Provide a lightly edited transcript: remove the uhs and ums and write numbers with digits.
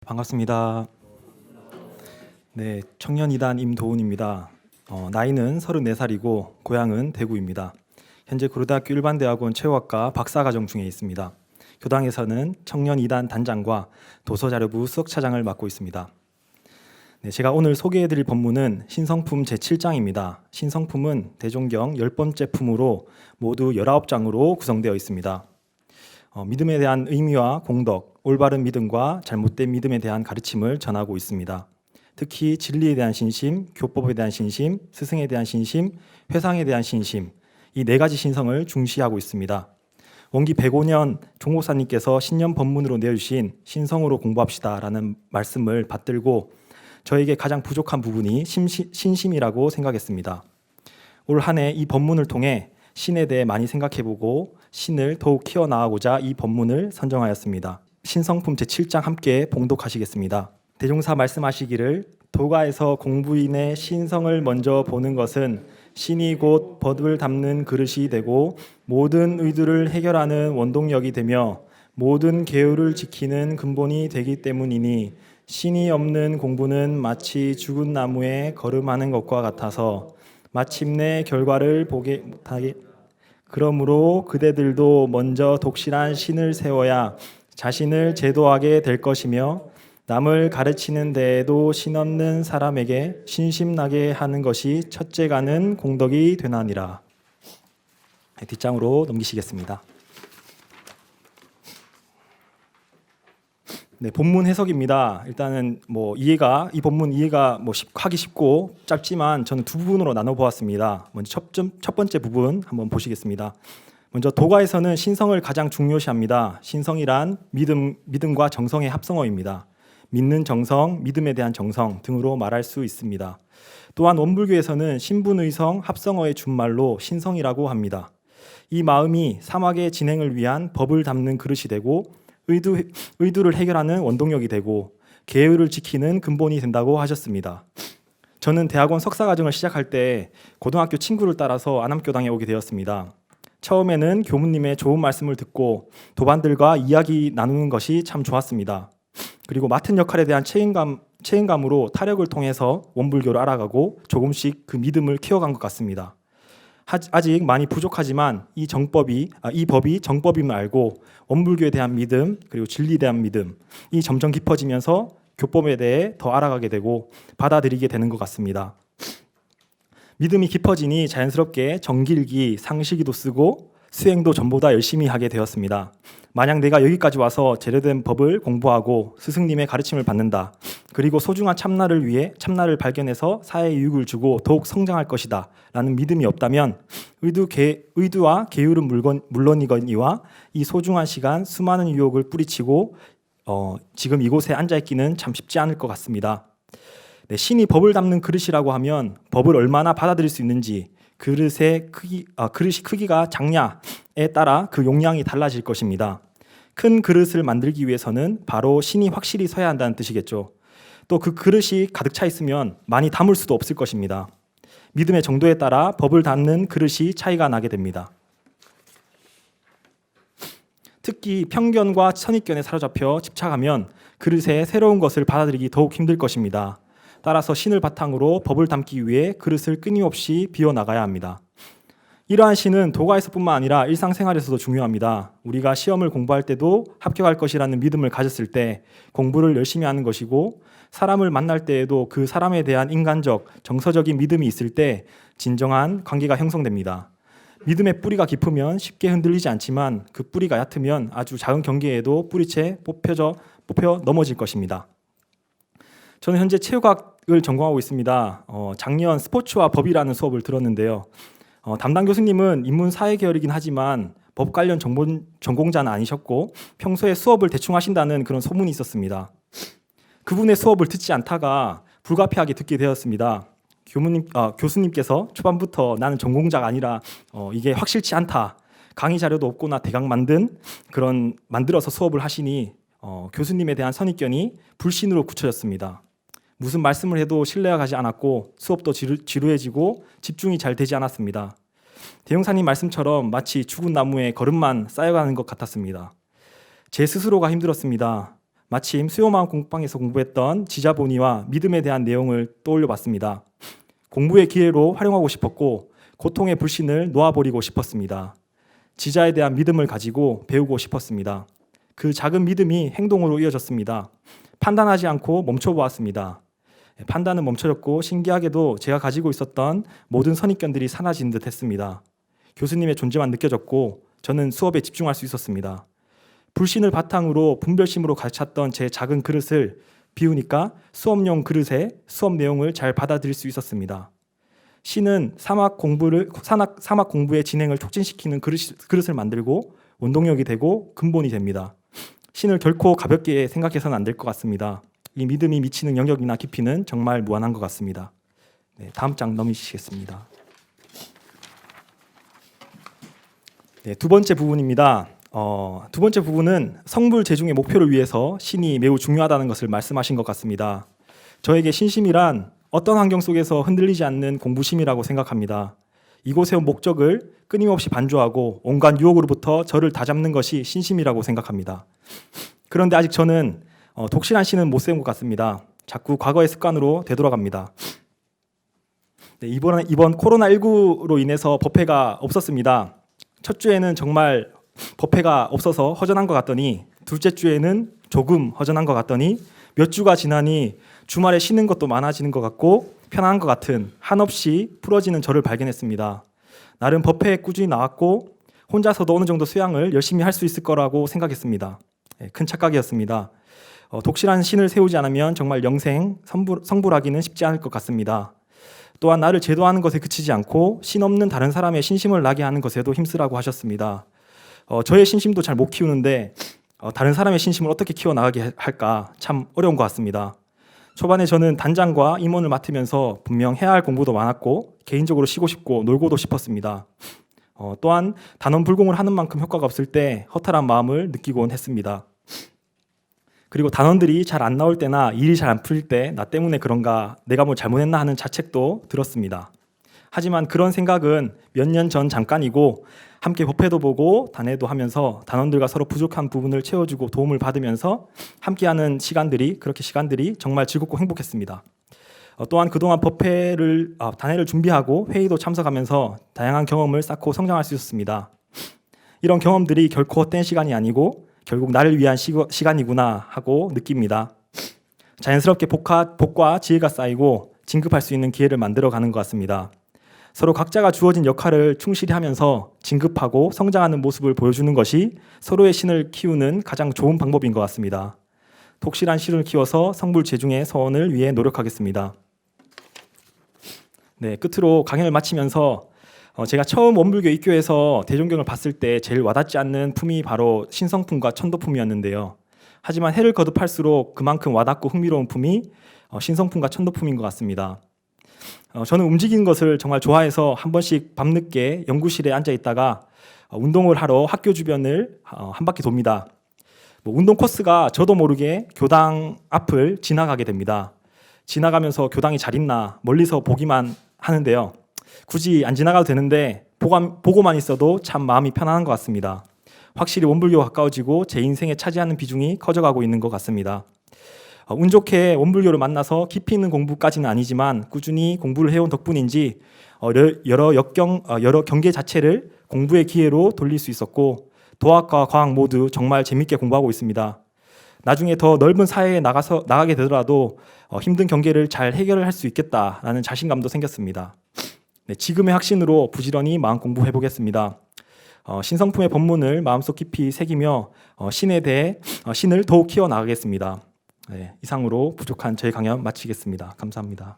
반갑습니다. 네, 청년이단 임도훈입니다. 나이는 34살이고 고향은 대구입니다. 현재 고려대학교 일반대학원 체육학과 박사과정 중에 있습니다. 교당에서는 청년이단 단장과 도서자료부 수석차장을 맡고 있습니다. 네, 제가 오늘 소개해드릴 본문은 신성품 제7장입니다. 신성품은 대종경 10번째 품으로 모두 19장으로 구성되어 있습니다. 믿음에 대한 의미와 공덕, 올바른 믿음과 잘못된 믿음에 대한 가르침을 전하고 있습니다. 특히 진리에 대한 신심, 교법에 대한 신심, 스승에 대한 신심, 회상에 대한 신심, 이 4가지 신성을 중시하고 있습니다. 원기 105년 종목사님께서 신년 법문으로 내어주신 신성으로 공부합시다 라는 말씀을 받들고 저에게 가장 부족한 부분이 신심이라고 생각했습니다. 올 한 해 이 법문을 통해 신에 대해 많이 생각해보고 신을 더욱 키워나가고자 이 법문을 선정하였습니다. 신성품 제7장 함께 봉독하시겠습니다. 대종사 말씀하시기를 도가에서 공부인의 신성을 먼저 보는 것은 신이 곧 법을 담는 그릇이 되고 모든 의도를 해결하는 원동력이 되며 모든 계율을 지키는 근본이 되기 때문이니 신이 없는 공부는 마치 죽은 나무에 걸음하는 것과 같아서 마침내 결과를 보게 못하게 그러므로 그대들도 먼저 독실한 신을 세워야 자신을 제도하게 될 것이며 남을 가르치는 데에도 신 없는 사람에게 신심나게 하는 것이 첫째가는 공덕이 되나니라. 뒷장으로 넘기시겠습니다. 네, 본문 해석입니다. 일단은 이 본문 이해가 하기 쉽고 짧지만 저는 두 부분으로 나눠 보았습니다. 먼저 첫 번째 부분 한번 보시겠습니다. 먼저 도가에서는 신성을 가장 중요시합니다. 신성이란 믿음과 정성의 합성어입니다. 믿는 정성, 믿음에 대한 정성 등으로 말할 수 있습니다. 또한 원불교에서는 신분의성 합성어의 준말로 신성이라고 합니다. 이 마음이 사막의 진행을 위한 법을 담는 그릇이 되고 의도를 해결하는 원동력이 되고 계율을 지키는 근본이 된다고 하셨습니다. 저는 대학원 석사과정을 시작할 때 고등학교 친구를 따라서 안암교당에 오게 되었습니다. 처음에는 교무님의 좋은 말씀을 듣고 도반들과 이야기 나누는 것이 참 좋았습니다. 그리고 맡은 역할에 대한 책임감으로 타력을 통해서 원불교를 알아가고 조금씩 그 믿음을 키워간 것 같습니다. 아직 많이 부족하지만 이 법이 정법임을 알고 원불교에 대한 믿음 그리고 진리에 대한 믿음 이 점점 깊어지면서 교법에 대해 더 알아가게 되고 받아들이게 되는 것 같습니다. 믿음이 깊어지니 자연스럽게 정기일기, 상시기도 쓰고 수행도 전보다 열심히 하게 되었습니다. 만약 내가 여기까지 와서 제대로 법을 공부하고 스승님의 가르침을 받는다. 그리고 소중한 참나를 위해 참나를 발견해서 사회에 유익을 주고 더욱 성장할 것이다. 라는 믿음이 없다면 의도와 계율은 물론이거니와 이 소중한 시간 수많은 유혹을 뿌리치고 지금 이곳에 앉아있기는 참 쉽지 않을 것 같습니다. 네, 신이 법을 담는 그릇이라고 하면 법을 얼마나 받아들일 수 있는지 그릇이 크기가 작냐에 따라 그 용량이 달라질 것입니다. 큰 그릇을 만들기 위해서는 바로 신이 확실히 서야 한다는 뜻이겠죠. 또 그 그릇이 가득 차 있으면 많이 담을 수도 없을 것입니다. 믿음의 정도에 따라 법을 담는 그릇이 차이가 나게 됩니다. 특히 편견과 선입견에 사로잡혀 집착하면 그릇에 새로운 것을 받아들이기 더욱 힘들 것입니다. 따라서 신을 바탕으로 법을 담기 위해 그릇을 끊임없이 비워나가야 합니다. 이러한 신은 도가에서뿐만 아니라 일상생활에서도 중요합니다. 우리가 시험을 공부할 때도 합격할 것이라는 믿음을 가졌을 때 공부를 열심히 하는 것이고 사람을 만날 때에도 그 사람에 대한 인간적, 정서적인 믿음이 있을 때 진정한 관계가 형성됩니다. 믿음의 뿌리가 깊으면 쉽게 흔들리지 않지만 그 뿌리가 얕으면 아주 작은 경계에도 뿌리채 뽑혀 넘어질 것입니다. 저는 현재 체육학을 전공하고 있습니다. 작년 스포츠와 법이라는 수업을 들었는데요. 담당 교수님은 인문사회계열이긴 하지만 법 관련 전공자는 아니셨고 평소에 수업을 대충 하신다는 그런 소문이 있었습니다. 그분의 수업을 듣지 않다가 불가피하게 듣게 되었습니다. 교수님께서 초반부터 나는 전공자가 아니라 이게 확실치 않다. 강의 자료도 없고 나 대강 만들어서 수업을 하시니 교수님에 대한 선입견이 불신으로 굳혀졌습니다. 무슨 말씀을 해도 신뢰가 가지 않았고 수업도 지루해지고 집중이 잘 되지 않았습니다. 대형사님 말씀처럼 마치 죽은 나무에 거름만 쌓여가는 것 같았습니다. 제 스스로가 힘들었습니다. 마침 수요마음 공부방에서 공부했던 지자본의와 믿음에 대한 내용을 떠올려 봤습니다. 공부의 기회로 활용하고 싶었고 고통의 불신을 놓아버리고 싶었습니다. 지자에 대한 믿음을 가지고 배우고 싶었습니다. 그 작은 믿음이 행동으로 이어졌습니다. 판단하지 않고 멈춰보았습니다. 판단은 멈춰졌고 신기하게도 제가 가지고 있었던 모든 선입견들이 사라진 듯 했습니다. 교수님의 존재만 느껴졌고 저는 수업에 집중할 수 있었습니다. 불신을 바탕으로 분별심으로 가르쳤던 제 작은 그릇을 비우니까 수업용 그릇에 수업 내용을 잘 받아들일 수 있었습니다. 신은 사막 공부의 진행을 촉진시키는 그릇을 만들고 원동력이 되고 근본이 됩니다. 신을 결코 가볍게 생각해서는 안 될 것 같습니다. 이 믿음이 미치는 영역이나 깊이는 정말 무한한 것 같습니다. 네, 다음 장 넘기시겠습니다. 네, 두 번째 부분입니다. 두 번째 부분은 성불 제중의 목표를 위해서 신이 매우 중요하다는 것을 말씀하신 것 같습니다. 저에게 신심이란 어떤 환경 속에서 흔들리지 않는 공부심이라고 생각합니다. 이곳에 온 목적을 끊임없이 반조하고 온갖 유혹으로부터 저를 다잡는 것이 신심이라고 생각합니다. 그런데 아직 저는 독실한 신은 못 세운 것 같습니다. 자꾸 과거의 습관으로 되돌아갑니다. 네, 이번 코로나19로 인해서 법회가 없었습니다. 첫 주에는 정말 법회가 없어서 허전한 것 같더니 둘째 주에는 조금 허전한 것 같더니 몇 주가 지나니 주말에 쉬는 것도 많아지는 것 같고 편안한 것 같은 한없이 풀어지는 저를 발견했습니다. 나름 법회에 꾸준히 나왔고 혼자서도 어느 정도 수양을 열심히 할 수 있을 거라고 생각했습니다. 큰 착각이었습니다. 독실한 신을 세우지 않으면 정말 영생 성불하기는 쉽지 않을 것 같습니다. 또한 나를 제도하는 것에 그치지 않고 신 없는 다른 사람의 신심을 나게 하는 것에도 힘쓰라고 하셨습니다. 저의 신심도 잘 못 키우는데 다른 사람의 신심을 어떻게 키워나가게 할까 참 어려운 것 같습니다. 초반에 저는 단장과 임원을 맡으면서 분명 해야 할 공부도 많았고 개인적으로 쉬고 싶고 놀고도 싶었습니다. 또한 단원 불공을 하는 만큼 효과가 없을 때 허탈한 마음을 느끼곤 했습니다. 그리고 단원들이 잘 안 나올 때나 일이 잘 안 풀릴 때 나 때문에 그런가 내가 뭘 잘못했나 하는 자책도 들었습니다. 하지만 그런 생각은 몇 년 전 잠깐이고 함께 법회도 보고 단회도 하면서 단원들과 서로 부족한 부분을 채워주고 도움을 받으면서 함께하는 시간들이 정말 즐겁고 행복했습니다. 또한 그동안 단회를 준비하고 회의도 참석하면서 다양한 경험을 쌓고 성장할 수 있었습니다. 이런 경험들이 결코 헛된 시간이 아니고 결국 나를 위한 시간이구나 하고 느낍니다. 자연스럽게 복과 지혜가 쌓이고 진급할 수 있는 기회를 만들어가는 것 같습니다. 서로 각자가 주어진 역할을 충실히 하면서 진급하고 성장하는 모습을 보여주는 것이 서로의 신을 키우는 가장 좋은 방법인 것 같습니다. 독실한 신을 키워서 성불 제중의 서원을 위해 노력하겠습니다. 네, 끝으로 강연을 마치면서 제가 처음 원불교 입교해서 대종경을 봤을 때 제일 와닿지 않는 품이 바로 신성품과 천도품이었는데요. 하지만 해를 거듭할수록 그만큼 와닿고 흥미로운 품이 신성품과 천도품인 것 같습니다. 저는 움직이는 것을 정말 좋아해서 한 번씩 밤늦게 연구실에 앉아 있다가 운동을 하러 학교 주변을 한 바퀴 돕니다. 운동 코스가 저도 모르게 교당 앞을 지나가게 됩니다. 지나가면서 교당이 잘 있나 멀리서 보기만 하는데요. 굳이 안 지나가도 되는데 보고만 있어도 참 마음이 편안한 것 같습니다. 확실히 원불교가 가까워지고 제 인생에 차지하는 비중이 커져가고 있는 것 같습니다. 운 좋게 원불교를 만나서 깊이 있는 공부까지는 아니지만 꾸준히 공부를 해온 덕분인지 여러 경계 자체를 공부의 기회로 돌릴 수 있었고 도학과 과학 모두 정말 재밌게 공부하고 있습니다. 나중에 더 넓은 사회에 나가게 되더라도 힘든 경계를 잘 해결을 할 수 있겠다라는 자신감도 생겼습니다. 네, 지금의 확신으로 부지런히 마음 공부해 보겠습니다. 신성품의 법문을 마음속 깊이 새기며 신을 더욱 키워나가겠습니다. 네, 이상으로 부족한 저희 강연 마치겠습니다. 감사합니다.